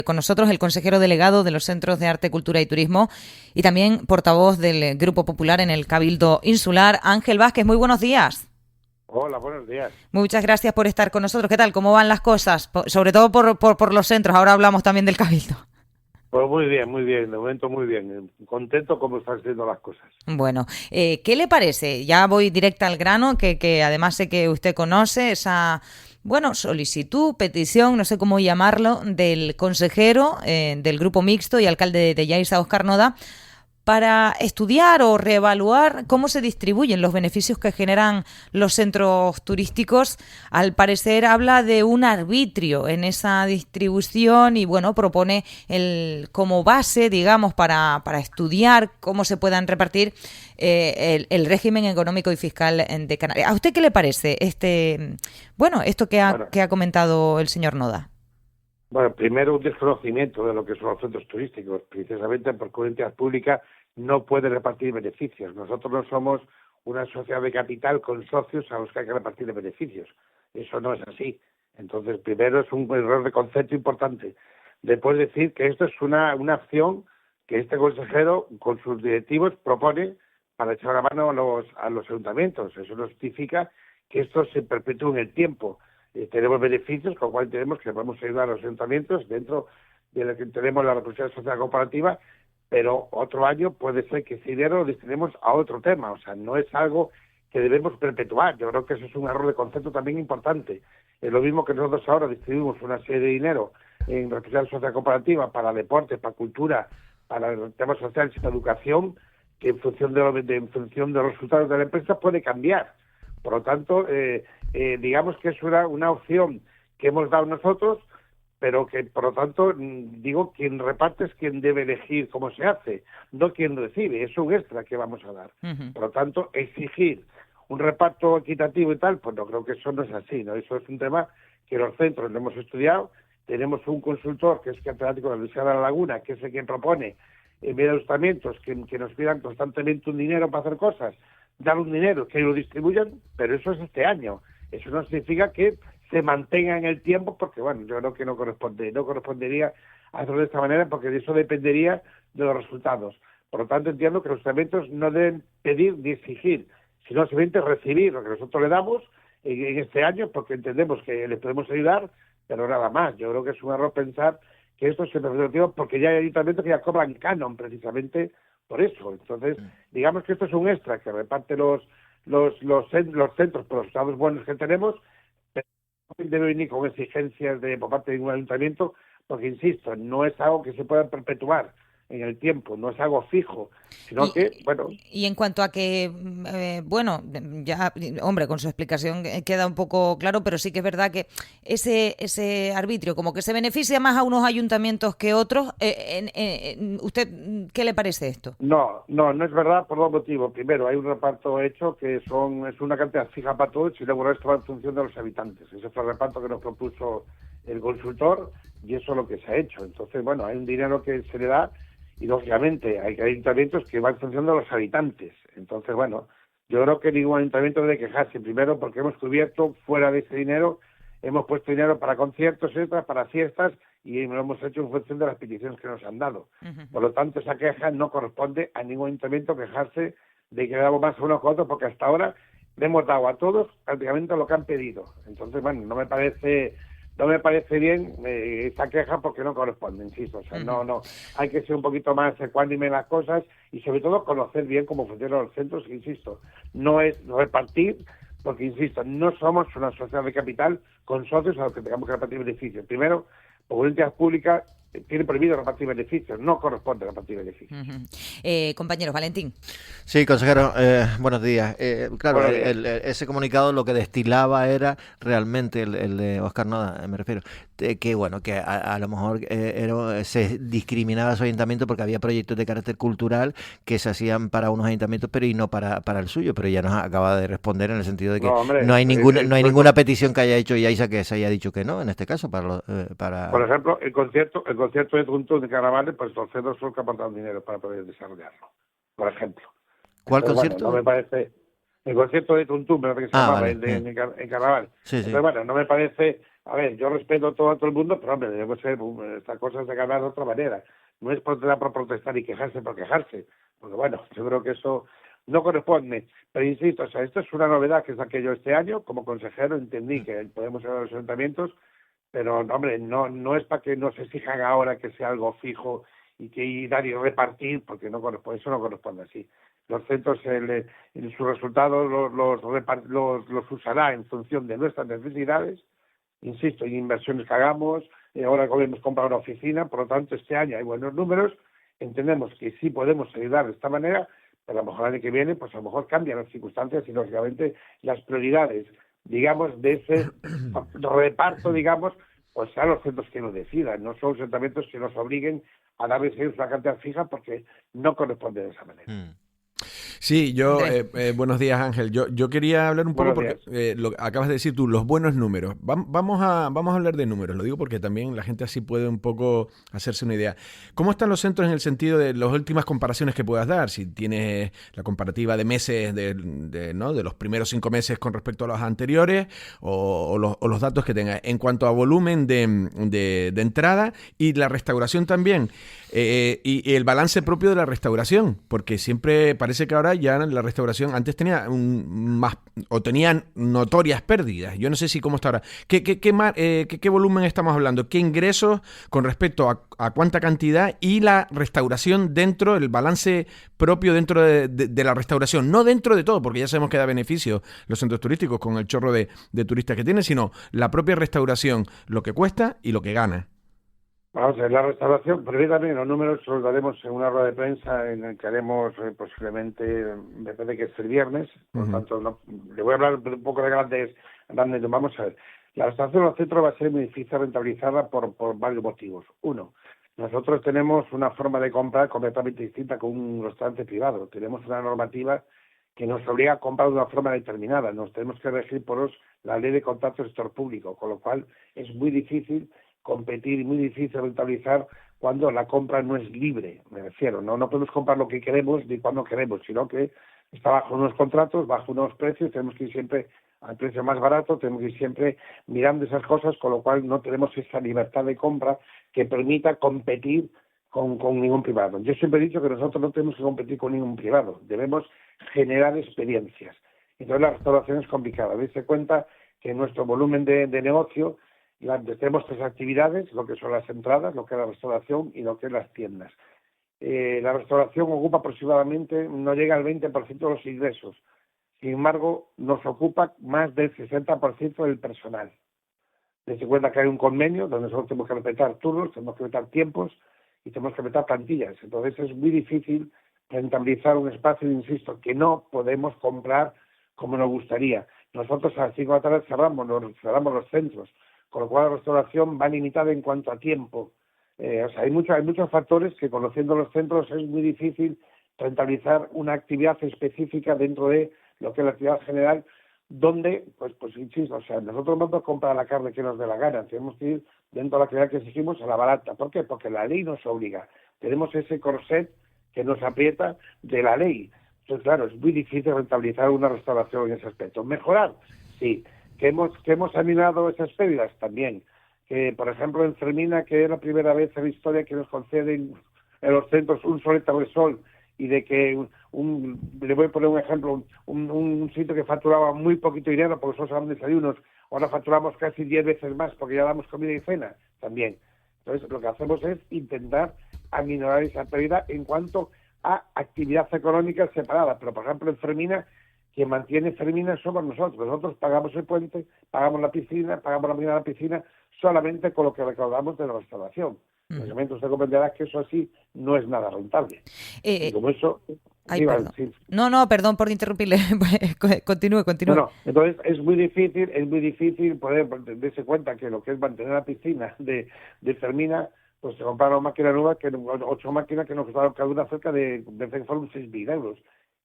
Con nosotros el consejero delegado de los Centros de Arte, Cultura y Turismo y también portavoz del Grupo Popular en el Cabildo Insular, Ángel Vázquez. Muy buenos días. Hola, buenos días. Muchas gracias por estar con nosotros. ¿Qué tal? ¿Cómo van las cosas? Sobre todo por los centros. Ahora hablamos también del Cabildo. Pues muy bien, de momento muy bien. Contento como están haciendo las cosas. Bueno, ¿qué le parece? Ya voy directa al grano, que además sé que usted conoce esa, bueno, solicitud, petición, no sé cómo llamarlo, del consejero del Grupo Mixto y alcalde de Yaiza, Óscar Noda, para estudiar o reevaluar cómo se distribuyen los beneficios que generan los centros turísticos. Al parecer habla de un arbitrio en esa distribución y bueno, propone como base, digamos, para estudiar cómo se puedan repartir el régimen económico y fiscal de Canarias. ¿A usted qué le parece esto Bueno, que ha comentado el señor Noda? bueno, primero un desconocimiento de lo que son los centros turísticos, precisamente porque una entidad pública no puede repartir beneficios. Nosotros no somos una sociedad de capital con socios a los que hay que repartir beneficios. Eso no es así. Entonces, primero es un error de concepto importante. Después decir que esto es una acción que este consejero con sus directivos propone para echar la mano a los ayuntamientos. Eso no significa que esto se perpetúe en el tiempo. Tenemos beneficios, con lo cual tenemos que podemos ayudar a los ayuntamientos dentro de lo que tenemos la responsabilidad social cooperativa, pero otro año puede ser que ese dinero lo destinemos a otro tema, o sea, no es algo que debemos perpetuar. Yo creo que eso es un error de concepto también importante. Es lo mismo que nosotros ahora distribuimos una serie de dinero en responsabilidad social cooperativa para deporte, para cultura, para temas sociales y para educación, que en función de los resultados de la empresa puede cambiar. Por lo tanto, digamos que es una opción que hemos dado nosotros, pero que, por lo tanto, digo, quien reparte es quien debe elegir cómo se hace, no quien recibe. Es un extra que vamos a dar. Uh-huh. Por lo tanto, exigir un reparto equitativo y tal, pues no creo que eso no es así, ¿no? Eso es un tema que los centros lo hemos estudiado. Tenemos un consultor, que es catedrático de la Universidad de La Laguna, que es el que propone, en vez de ayuntamientos que nos pidan constantemente un dinero para hacer cosas, dar un dinero, que lo distribuyan, pero eso es este año. Eso no significa que se mantenga en el tiempo, porque bueno, yo creo que no correspondería hacerlo de esta manera, porque de eso dependería de los resultados. Por lo tanto, entiendo que los ayuntamientos no deben pedir ni exigir, sino simplemente recibir lo que nosotros le damos en este año, porque entendemos que les podemos ayudar, pero nada más. Yo creo que es un error pensar que esto se perpetúa, porque ya hay ayuntamientos que ya cobran canon precisamente por eso. Entonces, digamos que esto es un extra que reparte los centros por los estados buenos que tenemos, pero no debe venir con exigencias por parte de ningún ayuntamiento, porque, insisto, no es algo que se pueda perpetuar en el tiempo, no es algo fijo, sino que, bueno... Y en cuanto a que, ya, hombre, con su explicación queda un poco claro, pero sí que es verdad que ese arbitrio como que se beneficia más a unos ayuntamientos que otros. ¿Usted qué le parece esto? No es verdad por dos motivos. Primero, hay un reparto hecho que es una cantidad fija para todos y luego esto va en función de los habitantes. Ese fue el reparto que nos propuso el consultor y eso es lo que se ha hecho. Entonces, bueno, hay un dinero que se le da y, lógicamente, hay ayuntamientos que van en función de los habitantes. Entonces, bueno, yo creo que ningún ayuntamiento debe quejarse, primero porque hemos cubierto fuera de ese dinero, hemos puesto dinero para conciertos, etcétera, para fiestas, y lo hemos hecho en función de las peticiones que nos han dado. Uh-huh. Por lo tanto, esa queja no corresponde a ningún ayuntamiento quejarse de que le damos más a unos que a otros, porque hasta ahora le hemos dado a todos prácticamente lo que han pedido. Entonces, bueno, no me parece bien esa queja porque no corresponde, insisto. O sea, Uh-huh. no, hay que ser un poquito más ecuánime en las cosas y sobre todo conocer bien cómo funcionan los centros, que, insisto, no es repartir, porque, insisto, no somos una sociedad de capital con socios a los que tengamos que repartir beneficios. Primero, por una entidad pública tiene prohibido repartir beneficios, no corresponde repartir beneficios. Uh-huh. Compañeros, Valentín. Sí, consejero, buenos días. Claro, Buenos días. ese comunicado lo que destilaba era realmente el de Óscar Noda, me refiero, que bueno, que a lo mejor se discriminaba a su ayuntamiento porque había proyectos de carácter cultural que se hacían para unos ayuntamientos pero y no para el suyo, pero ya nos acaba de responder en el sentido de que No, hombre, no hay ninguna petición que haya hecho Yaiza que se haya dicho que no, en este caso, por ejemplo, el concierto de Tuntún de Carnavales, pues los centros son los que aportan dinero para poder desarrollarlo, por ejemplo. ¿Cuál Entonces, bueno, concierto? no me parece... El concierto de Tuntún, me parece que se llamaba, Vale. en Carnaval. Sí, sí. Entonces, bueno, no me parece A ver, yo respeto a todo el mundo, pero hombre, debe ser, estas cosas se ganan de otra manera. No es protestar por protestar y quejarse por quejarse, porque bueno, yo creo que eso no corresponde. Pero insisto, o sea, esto es una novedad que saqué yo este año, como consejero entendí que podemos ir a los ayuntamientos, pero no, hombre, no es para que nos exijan ahora que sea algo fijo y que ir dar y repartir, porque no corresponde, eso no corresponde así. Los centros, en sus resultados los usará en función de nuestras necesidades, insisto, en inversiones que hagamos. Ahora hemos comprado una oficina, por lo tanto este año hay buenos números, entendemos que sí podemos ayudar de esta manera, pero a lo mejor el año que viene, pues a lo mejor cambian las circunstancias y lógicamente las prioridades, digamos, de ese reparto, digamos, pues sean los centros que lo decidan, no son los ayuntamientos que nos obliguen a darles una cantidad fija porque no corresponde de esa manera. Sí, buenos días, Ángel. Yo quería hablar un poco porque acabas de decir tú, los buenos números. Vamos a hablar de números, lo digo porque también la gente así puede un poco hacerse una idea. ¿Cómo están los centros en el sentido de las últimas comparaciones que puedas dar? Si tienes la comparativa de meses, de los primeros 5 meses con respecto a los anteriores o los datos que tengas. En cuanto a volumen de entrada y la restauración también. Y el balance propio de la restauración, porque siempre parece que ahora ya la restauración antes tenía tenían notorias pérdidas. Yo no sé si cómo está ahora. ¿Qué volumen estamos hablando? ¿Qué ingresos con respecto a cuánta cantidad y la restauración dentro, el balance propio dentro de la restauración? No dentro de todo, porque ya sabemos que da beneficio los centros turísticos con el chorro de turistas que tienen, sino la propia restauración, lo que cuesta y lo que gana. Vamos a ver, la restauración, también los números los daremos en una rueda de prensa en la que haremos posiblemente, me parece que es el viernes, por lo tanto, le voy a hablar un poco de grandes. Vamos a ver, la restauración de los centros va a ser muy difícil rentabilizarla por varios motivos. Uno, nosotros tenemos una forma de comprar completamente distinta con un restaurante privado. Tenemos una normativa que nos obliga a comprar de una forma determinada. Nos tenemos que regir por la ley de contratos del sector público, con lo cual es muy difícil competir y muy difícil rentabilizar cuando la compra no es libre, me refiero. No podemos comprar lo que queremos ni cuando queremos, sino que está bajo unos contratos, bajo unos precios, tenemos que ir siempre al precio más barato, tenemos que ir siempre mirando esas cosas, con lo cual no tenemos esa libertad de compra que permita competir con ningún privado. Yo siempre he dicho que nosotros no tenemos que competir con ningún privado, debemos generar experiencias. Entonces la restauración es complicada. Dese cuenta que nuestro volumen de negocio, tenemos 3 actividades, lo que son las entradas, lo que es la restauración y lo que es las tiendas. La restauración ocupa aproximadamente, no llega al 20% de los ingresos. Sin embargo, nos ocupa más del 60% del personal. Dese cuenta que hay un convenio donde nosotros tenemos que respetar turnos, tenemos que respetar tiempos y tenemos que respetar plantillas. Entonces es muy difícil rentabilizar un espacio, insisto, que no podemos comprar como nos gustaría. Nosotros a las 5 de la tarde cerramos los centros, con lo cual la restauración va limitada en cuanto a tiempo. Hay muchos factores que, conociendo los centros, es muy difícil rentabilizar una actividad específica dentro de lo que es la actividad general, donde, pues insisto, nosotros no podemos comprar la carne que nos dé la gana, tenemos que ir dentro de la actividad que exigimos a la barata. ¿Por qué? Porque la ley nos obliga. Tenemos ese corset que nos aprieta de la ley. Entonces, claro, es muy difícil rentabilizar una restauración en ese aspecto. Mejorar, sí. Que hemos eliminado esas pérdidas también. Que, por ejemplo, en Fermina, que es la primera vez en la historia que nos conceden en los centros un soleta de sol, y de que le voy a poner un ejemplo, un sitio que facturaba muy poquito dinero porque solo se daban desayunos, ahora facturamos casi 10 veces más porque ya damos comida y cena también. Entonces, lo que hacemos es intentar aminorar esa pérdida en cuanto a actividad económica separada. Pero, por ejemplo, en Fermina, quien mantiene Fermina somos nosotros. Nosotros pagamos el puente, pagamos la piscina, pagamos la comida de la piscina, solamente con lo que recaudamos de la restauración. Obviamente usted comprenderá que eso así no es nada rentable. Y como eso... Sí. No, perdón por interrumpirle. Continúe. No, entonces es muy difícil poder darse cuenta que lo que es mantener la piscina de Fermina, pues se compraron máquinas nuevas, 8 máquinas que nos costaron cada una cerca de fueron 6.000 euros.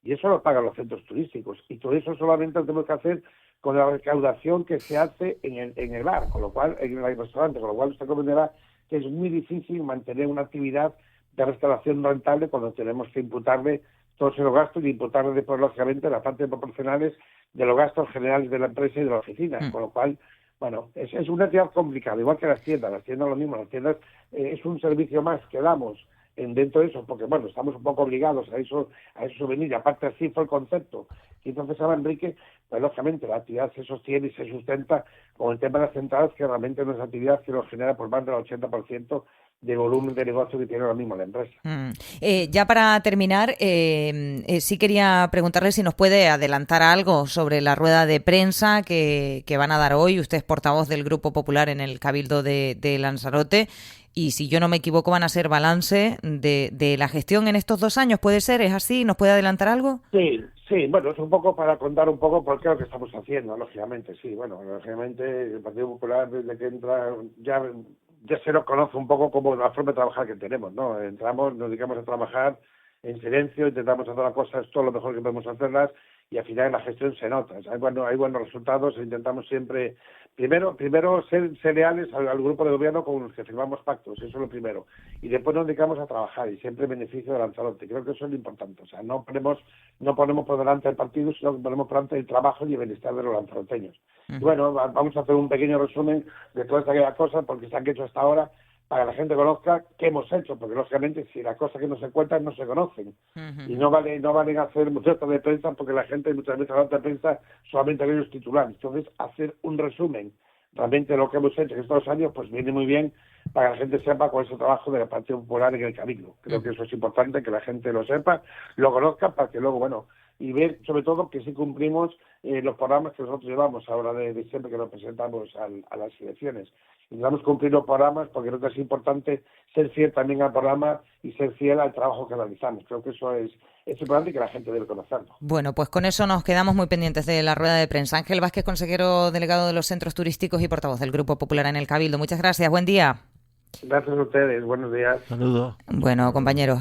Y eso lo pagan los centros turísticos. Y todo eso solamente lo tenemos que hacer con la recaudación que se hace en el bar, con lo cual, en el restaurante, con lo cual usted comprenderá que es muy difícil mantener una actividad de restauración rentable cuando tenemos que imputarle todos esos gastos y imputarle después, lógicamente, las partes proporcionales de los gastos generales de la empresa y de la oficina. Con lo cual, Bueno, es una entidad complicada, igual que las tiendas lo mismo, las tiendas es un servicio más que damos dentro de eso, porque bueno, estamos un poco obligados a eso venir, y aparte así fue el concepto. Y entonces ahora, Enrique, pues lógicamente la actividad se sostiene y se sustenta con el tema de las centrales, que realmente es una actividad que nos genera por más del 80% de volumen de negocio que tiene ahora mismo la empresa. Ya para terminar, sí quería preguntarle si nos puede adelantar algo sobre la rueda de prensa que van a dar hoy. Usted es portavoz del Grupo Popular en el Cabildo de Lanzarote y, si yo no me equivoco, van a hacer balance de la gestión en estos 2 años. ¿Puede ser? ¿Es así? ¿Nos puede adelantar algo? Sí, bueno, es un poco para contar un poco por qué es lo que estamos haciendo, lógicamente, sí. Bueno, lógicamente el Partido Popular, desde que entra, ya se nos conoce un poco como la forma de trabajar que tenemos, ¿no? Entramos, nos dedicamos a trabajar en silencio, intentamos hacer las cosas todo lo mejor que podemos hacerlas, y al final la gestión se nota. O sea, hay buenos resultados, intentamos siempre, primero ser leales al grupo de gobierno con los que firmamos pactos, eso es lo primero, y después nos dedicamos a trabajar, y siempre en beneficio de Lanzarote. Creo que eso es lo importante. O sea, no ponemos por delante el partido, sino que ponemos por delante el trabajo y el bienestar de los lanzaroteños. Y bueno, vamos a hacer un pequeño resumen de todas aquellas cosas porque se han hecho hasta ahora, para que la gente conozca qué hemos hecho, porque lógicamente si las cosas que no se cuentan no se conocen. Y no valen hacer muchas notas de prensa, porque la gente muchas veces la nota de prensa solamente ve los titulares. Entonces, hacer un resumen realmente de lo que hemos hecho en estos 2 años, pues viene muy bien para que la gente sepa cuál es el trabajo del Partido Popular en el Cabildo. Creo que eso es importante, que la gente lo sepa, lo conozca, para que luego, bueno, y ver sobre todo que sí cumplimos los programas que nosotros llevamos ahora de siempre que nos presentamos a las elecciones. Intentamos cumplir los programas porque creo que es importante ser fiel también al programa y ser fiel al trabajo que realizamos. Creo que eso es importante y que la gente debe conocerlo. Bueno, pues con eso nos quedamos muy pendientes de la rueda de prensa. Ángel Vázquez, consejero delegado de los centros turísticos y portavoz del Grupo Popular en el Cabildo. Muchas gracias, buen día. Gracias a ustedes, buenos días. Saludos. Bueno, compañeros.